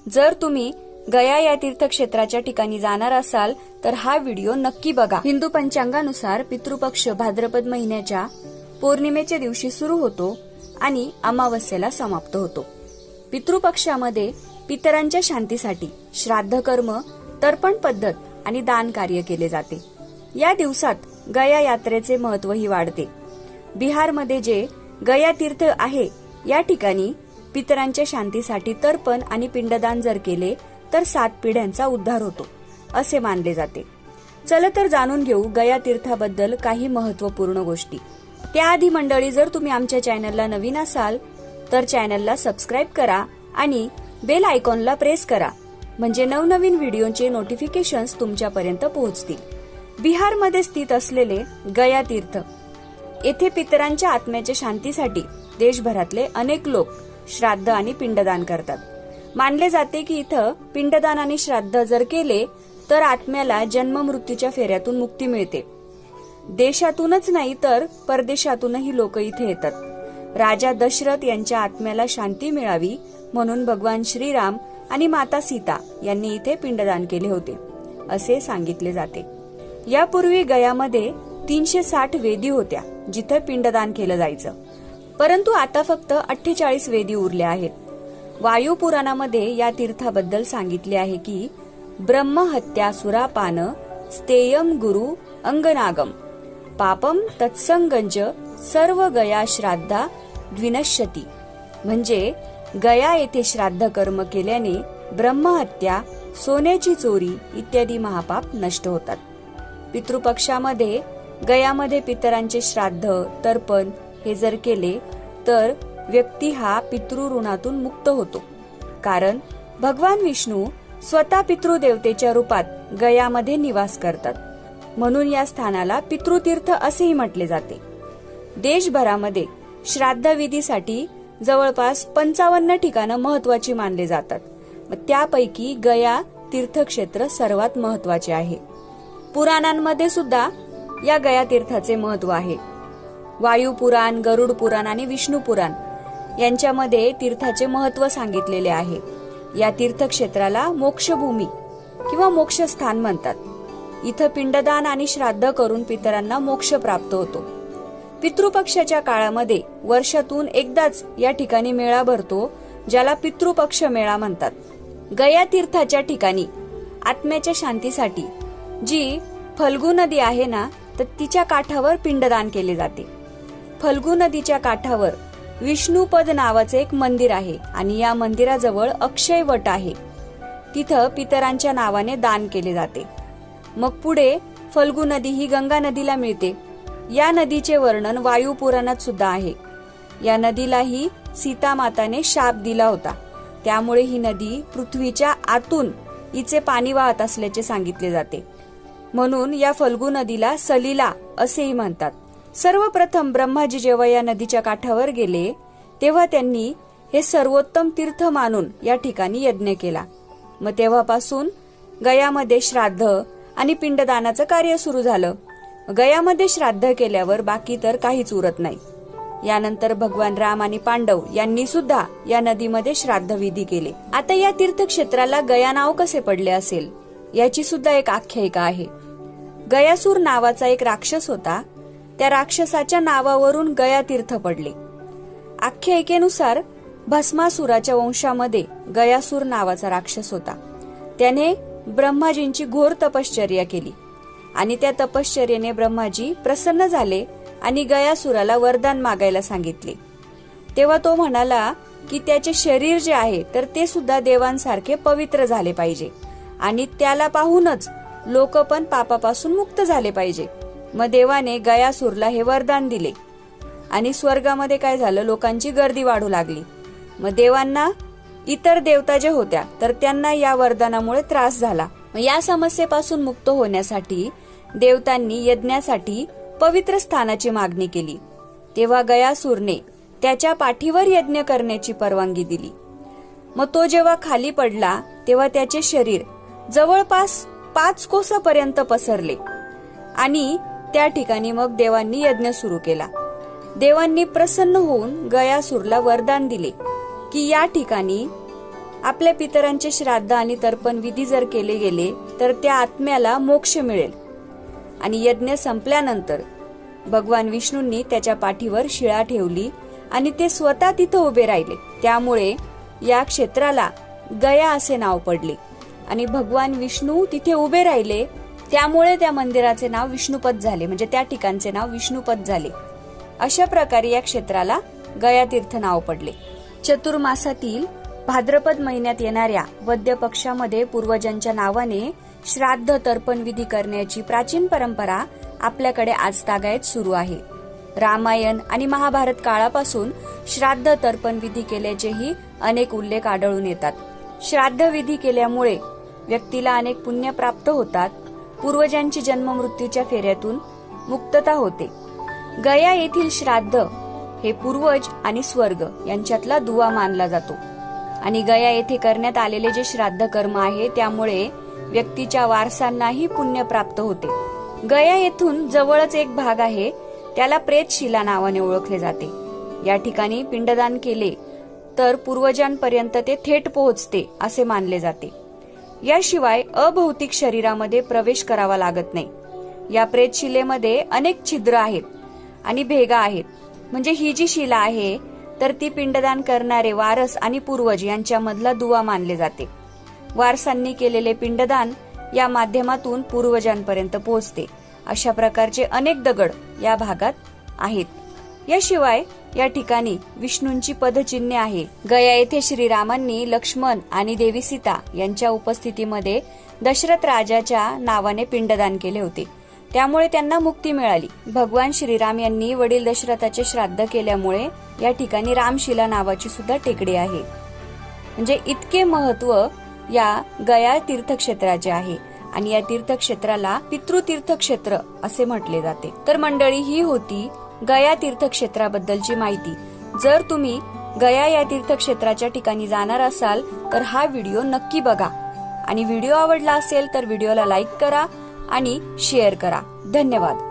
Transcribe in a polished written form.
जर तुम्ही गया या तीर्थक्षेत्राच्या ठिकाणी जाणार असाल तर हा व्हिडिओ नक्की बघा। हिंदू पंचांगानुसार पितृपक्ष भाद्रपद महिन्याच्या पौर्णिमेच्या दिवशी सुरू होतो आणि अमावस्येला समाप्त होतो। पितृपक्षामध्ये पितरांच्या शांतीसाठी श्राद्ध कर्म, तर्पण पद्धत आणि दान कार्य केले जाते। या दिवसात गया यात्रेचे महत्वही वाढते। बिहारमध्ये जे गया तीर्थ आहे या ठिकाणी पितरांच्या शांतीसाठी तर्पण आणि पिंडदान जर केले तर 7 पिढ्यांचा उद्धार होतो असे मानले जाते। चला तर जाणून घेऊ गया तीर्थाबद्दल काही महत्वपूर्ण गोष्टी। त्याआधी मंडळी, जर तुम्ही आमच्या चॅनलला नवीन असाल तर चॅनलला सबस्क्राईब करा आणि बेल आयकॉनला प्रेस करा, म्हणजे नवनवीन व्हिडिओचे नोटिफिकेशन्स तुमच्यापर्यंत पोहोचतील। बिहारमध्ये स्थित असलेले गया तीर्थ येथे पितरांच्या आत्म्याच्या शांतीसाठी देशभरातले अनेक लोक श्राद्ध आणि पिंडदान करतात। मानले जाते की इथं पिंडदान आणि श्राद्ध जर केले तर आत्म्याला जन्म मृत्यूच्या फेऱ्यातून मुक्ती मिळते। देशातूनच नाही तर परदेशातूनही लोक इथे येतात। राजा दशरथ यांच्या आत्म्याला शांती मिळावी म्हणून भगवान श्रीराम आणि माता सीता यांनी इथे पिंडदान केले होते असे सांगितले जाते। यापूर्वी गयामध्ये 360 वेदी होत्या जिथे पिंडदान केलं जायचं, परंतु आता फक्त 48 वेदी उरल्या आहेत। वायू पुराणामध्ये या तीर्थाबद्दल सांगितले आहे की ब्रह्महत्या सुरापान स्तेयम गुरु अंगनागम पापम तत्संगंज सर्व गया श्राद्धा द्विनश्यती, म्हणजे गया येथे श्राद्ध कर्म केल्याने ब्रह्महत्या, सोन्याची चोरी इत्यादी महापाप नष्ट होतात। पितृपक्षामध्ये गयामध्ये पितरांचे श्राद्ध, तर्पण हे जर केले तर व्यक्ती हा पितृऋणातून मुक्त होतो, कारण भगवान विष्णू स्वतः पितृदेवतेच्या रूपात गयामध्ये निवास करतात, म्हणून या स्थानाला पितृतीर्थ असेही म्हटले जाते। देशभरामध्ये श्राद्ध विधीसाठी जवळपास 55 ठिकाणं महत्वाची मानले जातात, त्यापैकी गया तीर्थक्षेत्र सर्वात महत्वाचे आहे। पुराणांमध्ये सुद्धा या गया तीर्थाचे महत्व आहे। वायू पुराण, गरुड पुराण आणि विष्णू पुराण यांच्यामध्ये तीर्थाचे महत्व सांगितलेले आहे। या तीर्थक्षेत्राला मोक्षभूमी किंवा मोक्षस्थान म्हणतात। इथं पिंडदान आणि श्राद्ध करून पितरांना मोक्ष प्राप्त होतो। पितृपक्षाच्या काळामध्ये वर्षातून एकदाच या ठिकाणी मेळा भरतो, ज्याला पितृपक्ष मेळा म्हणतात। गया तीर्थाच्या ठिकाणी आत्म्याच्या शांतीसाठी जी फल्गु नदी आहे ना, तर तिच्या काठावर पिंडदान केले जाते। फल्गु नदीच्या काठावर विष्णुपद नावाचे एक मंदिर आहे आणि या मंदिराजवळ अक्षय वट आहे। तिथं पितरांच्या नावाने दान केले जाते। मग पुढे फल्गु नदी ही गंगा नदीला मिळते। या नदीचे वर्णन वायू पुराणात सुद्धा आहे। या नदीलाही सीता माताने शाप दिला होता, त्यामुळे ही नदी पृथ्वीच्या आतून हिचे पाणी वाहत असल्याचे सांगितले जाते, म्हणून या फल्गु नदीला सलीला असेही म्हणतात। सर्वप्रथम ब्रह्माजी जेव्हा या नदीच्या काठावर गेले तेव्हा त्यांनी हे सर्वोत्तम तीर्थ मानून या ठिकाणी यज्ञ केला। मग तेव्हापासून गयामध्ये श्राद्ध आणि पिंडदानाचं कार्य सुरू झालं। गयामध्ये श्राद्ध केल्यावर बाकी तर काहीच उरत नाही। यानंतर भगवान राम आणि पांडव यांनी सुद्धा या नदीमध्ये श्राद्ध विधी केले। आता या तीर्थक्षेत्राला गया नाव कसे पडले असेल याची सुद्धा एक आख्यायिका आहे। गयासूर नावाचा एक राक्षस होता, त्या राक्षसाच्या नावावरून गया तीर्थ पडले। आख्यायिकेनुसार भस्मासुराच्या वंशामध्ये गयासूर नावाचा राक्षस होता। त्याने ब्रह्माजींची घोर तपश्चर्या केली आणि त्या तपश्चर्येने ब्रह्माजी प्रसन्न झाले आणि गयासुराला वरदान मागायला सांगितले। तेव्हा तो म्हणाला की त्याचे शरीर जे आहे तर ते सुद्धा देवांसारखे पवित्र झाले पाहिजे आणि त्याला पाहूनच लोक पण पापापासून मुक्त झाले पाहिजे। मग देवाने गयासूरला हे वरदान दिले आणि स्वर्गामध्ये काय झालं, लोकांची गर्दी वाढू लागली। मग देवांना इतर देवता ज्या होत्या तर त्यांना या वरदानामुळे त्रास झाला। या समस्येपासून मुक्त होण्यासाठी देवतांनी यज्ञासाठी पवित्र स्थानाची मागणी केली। तेव्हा गयासूरने त्याच्या पाठीवर यज्ञ करण्याची परवानगी दिली। मग तो जेव्हा खाली पडला तेव्हा त्याचे शरीर जवळपास 5 कोसापर्यंत पसरले आणि त्या ठिकाणी मग देवांनी यज्ञ सुरू केला। देवांनी प्रसन्न होऊन गयासूरला वरदान दिले की या ठिकाणी आपल्या पितरांचे श्राद्ध आणि तर्पण विधी जर केले गेले तर त्या आत्म्याला मोक्ष मिळेल. आणि यज्ञ संपल्यानंतर भगवान विष्णूंनी त्याच्या पाठीवर शिळा ठेवली आणि ते स्वतः तिथं उभे राहिले. त्यामुळे या क्षेत्राला गया असे नाव पडले. आणि भगवान विष्णू तिथे उभे राहिले त्यामुळे त्या मंदिराचे नाव विष्णुपद झाले, म्हणजे त्या ठिकाणचे नाव विष्णुपद झाले. अशा प्रकारे या क्षेत्राला गया तीर्थ नाव पडले. चतुर्मासातील भाद्रपद महिन्यात येणाऱ्या वद्य पक्षामध्ये पूर्वजांच्या नावाने श्राद्ध तर्पण विधी करण्याची प्राचीन परंपरा आपल्याकडे आजतागायत सुरू आहे. रामायण आणि महाभारत काळापासून श्राद्ध तर्पण विधी केल्याचेही अनेक उल्लेख आढळून येतात. श्राद्ध विधी केल्यामुळे व्यक्तीला अनेक पुण्य प्राप्त होतात. पूर्वजांची जन्म मृत्यूच्या फेऱ्यातून मुक्तता होते. गया येथील श्राद्ध हे पूर्वज आणि स्वर्ग यांच्यातला दुवा मानला जातो. आणि गया येथे करण्यात आलेले जे श्राद्ध कर्म आहे त्यामुळे व्यक्तीच्या वारसांनाही पुण्य प्राप्त होते. गया येथून जवळच एक भाग आहे, त्याला प्रेतशिला नावाने ओळखले जाते. या ठिकाणी पिंडदान केले तर पूर्वजांपर्यंत ते थेट पोहोचते असे मानले जाते. याशिवाय अभौतिक शरीरामध्ये प्रवेश करावा लागत नाही. या प्रेतशिलेमध्ये अनेक छिद्र आहेत आणि भेगा आहेत. म्हणजे ही जी शिला आहे तर ती पिंडदान करणारे वारस आणि पूर्वज यांच्यामधला दुवा मानले जाते. वारसांनी केलेले पिंडदान या माध्यमातून पूर्वजांपर्यंत पोहोचते. अशा प्रकारचे अनेक दगड या भागात आहेत. याशिवाय या ठिकाणी विष्णूंची पदचिन्हे आहे. गया येथे श्रीरामांनी लक्ष्मण आणि देवी सीता यांच्या उपस्थितीमध्ये दशरथ राजाच्या नावाने पिंडदान केले होते. त्यामुळे त्यांना मुक्ती मिळाली. भगवान श्रीराम यांनी वडील दशरथाचे श्राद्ध केल्यामुळे या ठिकाणी रामशिला नावाची सुद्धा टेकडी आहे. म्हणजे इतके महत्व या गया तीर्थक्षेत्राचे आहे. आणि या तीर्थक्षेत्राला पितृतीर्थक्षेत्र असे म्हटले जाते. तर मंडळी, ही होती गया तीर्थक्षेत्राबद्दलची माहिती. जर तुम्ही गया या तीर्थक्षेत्राच्या ठिकाणी जाणार असाल तर हा व्हिडिओ नक्की बघा. आणि व्हिडिओ आवडला असेल तर व्हिडिओला लाईक करा आणि शेअर करा. धन्यवाद.